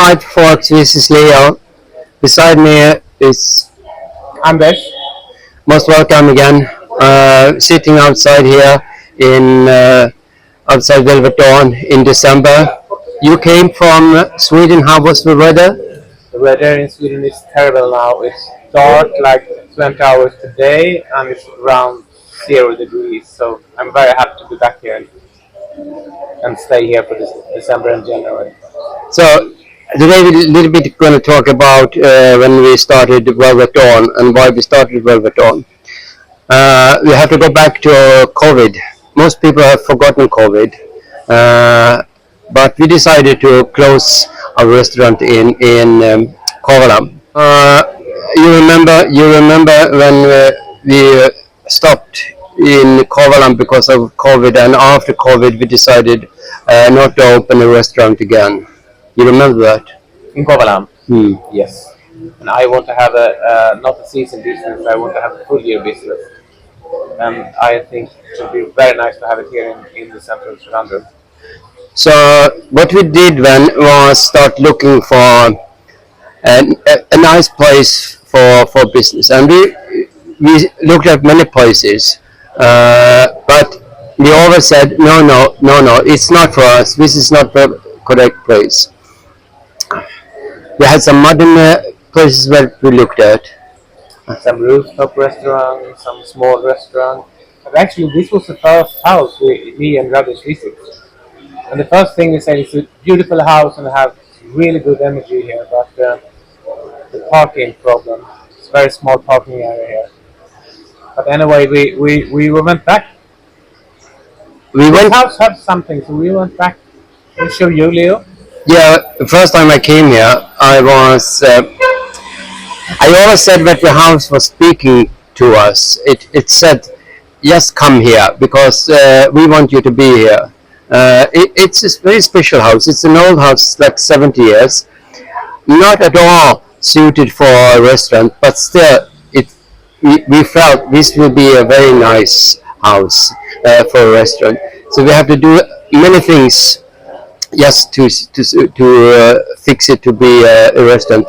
Hi folks, this is Leo. Beside me is Anders. most welcome again. Sitting outside here in outside Velvet Dawn in December. You came from Sweden. How was the weather? The weather in Sweden is terrible now. It's dark like 20 hours today and it's around 0 degrees. So I'm very happy to be back here and stay here for this December and January. So today we're a little bit going to talk about when we started Velvet Dawn and why we started Velvet Dawn. We have to go back to COVID. Most people have forgotten COVID, but we decided to close our restaurant in Kovalam. You remember when we stopped in Kovalam because of COVID, and after COVID we decided not to open a restaurant again. You remember that? In Kovalam? Hmm. Yes. And I want to have not a season business, I want to have a full year business. And I think it would be very nice to have it here in the center of Trivandrum. So what we did then was start looking for a nice place for business, and we looked at many places, but we always said no, it's not for us. This is not the correct place. We had some modern places that we looked at. Some rooftop restaurant, some small restaurant. But actually, this was the first house me and Radish visited. And the first thing we said is a beautiful house and have really good energy here, but the parking problem. It's a very small parking area here. But anyway, we went back. This house had something, so we went back. We'll show you, Leo. Yeah, the first time I came here, I always said that the house was speaking to us. It said, yes, come here, because we want you to be here. It's a very special house. It's an old house, like 70 years. Not at all suited for a restaurant, but still, we felt this will be a very nice house for a restaurant. So we have to do many things just to fix it to be a restaurant.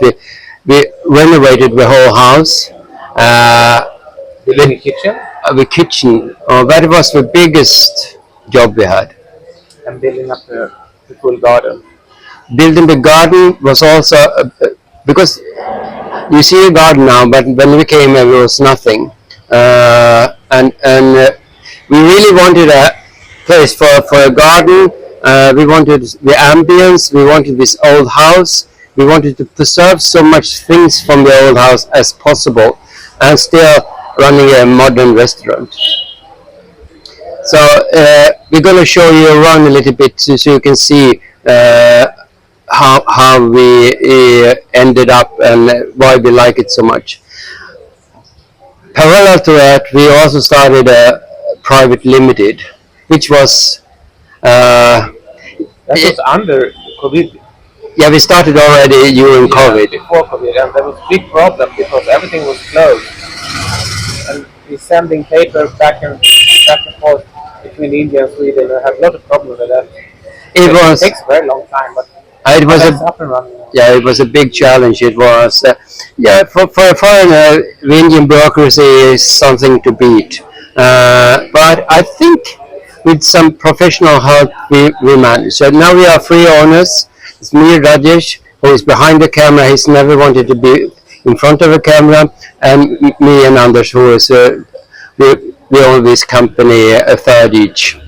We renovated the whole house. Building a kitchen. The kitchen, that was the biggest job we had. And building up the full garden. Building the garden was also, because you see a garden now, but when we came there was nothing. And we really wanted a place for a garden. We wanted the ambience, we wanted this old house. We wanted to preserve so much things from the old house as possible and still running a modern restaurant. So we're going to show you around a little bit so you can see how we ended up and why we like it so much. Parallel to that, we also started a private limited, which was that was under COVID. Yeah, we started already during COVID. Before COVID, and there was a big problem because everything was closed. And we're sending paper back and forth between India and Sweden. I have a lot of problems with that. It takes a very long time, but it was up and running. Yeah, it was a big challenge. It was for a foreigner, the Indian bureaucracy is something to beat. But I think with some professional help, we managed. So now we are three owners. It's me, Rajesh, who is behind the camera. He's never wanted to be in front of a camera, and me and Anders, who is we own this company a third each.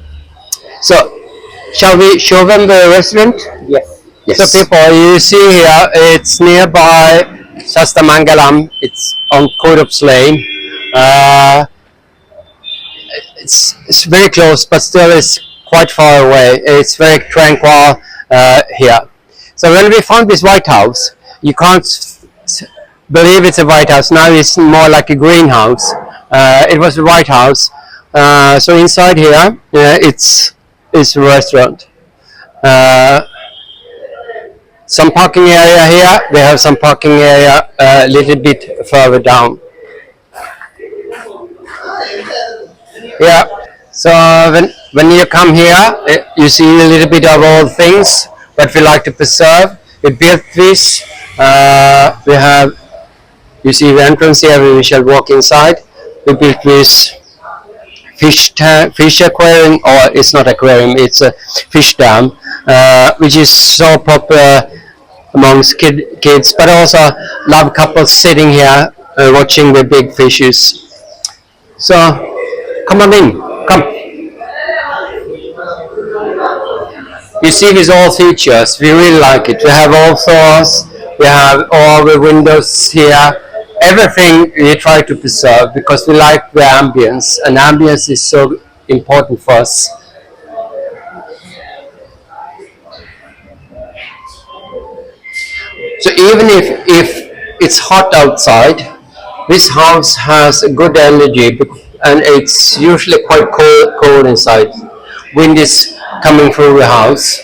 So, shall we show them the restaurant? Yes. So people, you see here, it's nearby Sastamangalam. It's on Kodup's Lane. It's very close, but still it's quite far away. It's very tranquil here. So when we found this White House, you can't believe it's a White House. Now it's more like a greenhouse. It was a White House. So inside here, it's a restaurant. Some parking area here. We have some parking area a little bit further down. Yeah. So when you come here, you see a little bit of all things that we like to preserve. we built this. We have, you see the entrance here, we shall walk inside. We built this fish aquarium, or it's not aquarium, it's a fish dam, which is so popular amongst kids, but also love couples sitting here watching the big fishes. So come on in, come. You see these all features, we really like it. We have all floors, we have all the windows here, everything we try to preserve because we like the ambience, and ambience is so important for us. So even if it's hot outside, this house has a good energy, and it's usually quite cold inside. Wind is coming through the house.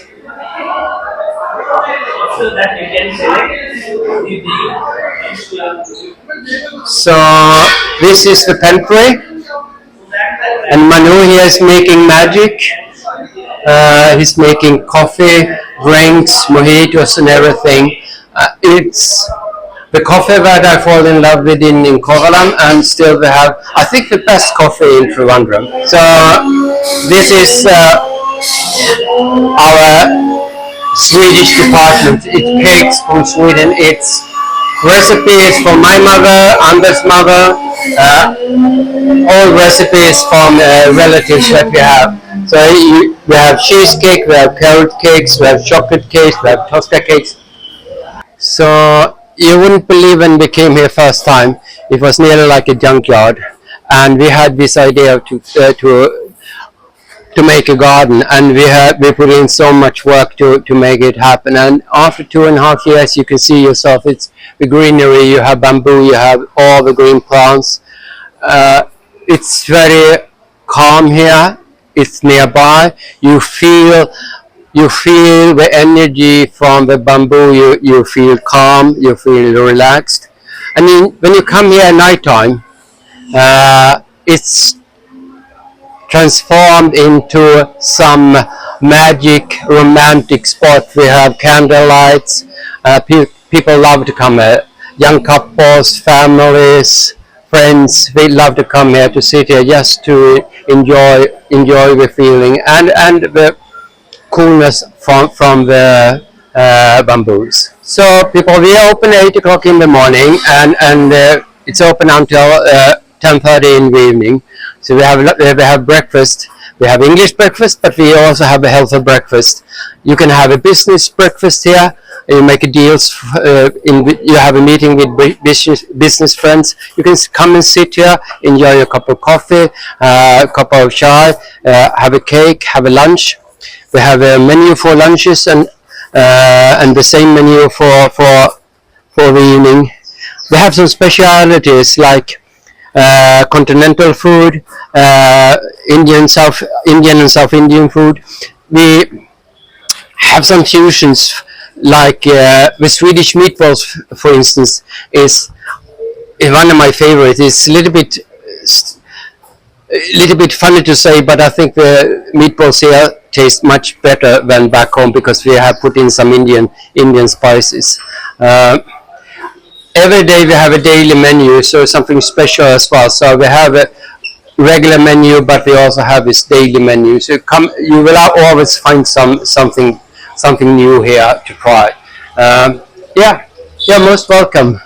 So this is the pantry, and Manu here is making magic. He's making coffee, drinks, mojitos and everything. It's the coffee that I fall in love with in Kovalam, and still we have, I think, the best coffee in Trivandrum. So this is our Swedish department. It's cakes from Sweden. It's recipes from my mother, Anders' mother, all recipes from relatives that we have. So we have cheesecake, we have carrot cakes, we have chocolate cakes, we have Tosca cakes. So you wouldn't believe when we came here first time, it was nearly like a junkyard, and we had this idea to make a garden, and we put in so much work to make it happen. And after 2.5 years, you can see yourself, it's the greenery, you have bamboo, you have all the green plants. It's very calm here, it's nearby, you feel the energy from the bamboo, you feel calm, you feel relaxed. I mean, when you come here at night time, it's transformed into some magic romantic spot. We have candle lights, people love to come here, young couples, families, friends, they love to come here to sit here just to enjoy the feeling and the coolness from the bamboos. So people, we open 8 o'clock in the morning, and it's open until 10:30 in the evening. So we have breakfast. We have English breakfast, but we also have a healthy breakfast. You can have a business breakfast here. You make deals. You have a meeting with business friends. You can come and sit here, enjoy a cup of coffee, a cup of chai, have a cake, have a lunch. We have a menu for lunches and the same menu for the evening. We have some specialities like continental food, Indian and South Indian food. We have some fusions like the Swedish meatballs, for instance, is one of my favorites. It's a little bit funny to say, but I think the meatballs here taste much better than back home because we have put in some Indian spices. Every day we have a daily menu, so something special as well. So we have a regular menu, but we also have this daily menu. So you will always find something new here to try. Yeah, you're most welcome.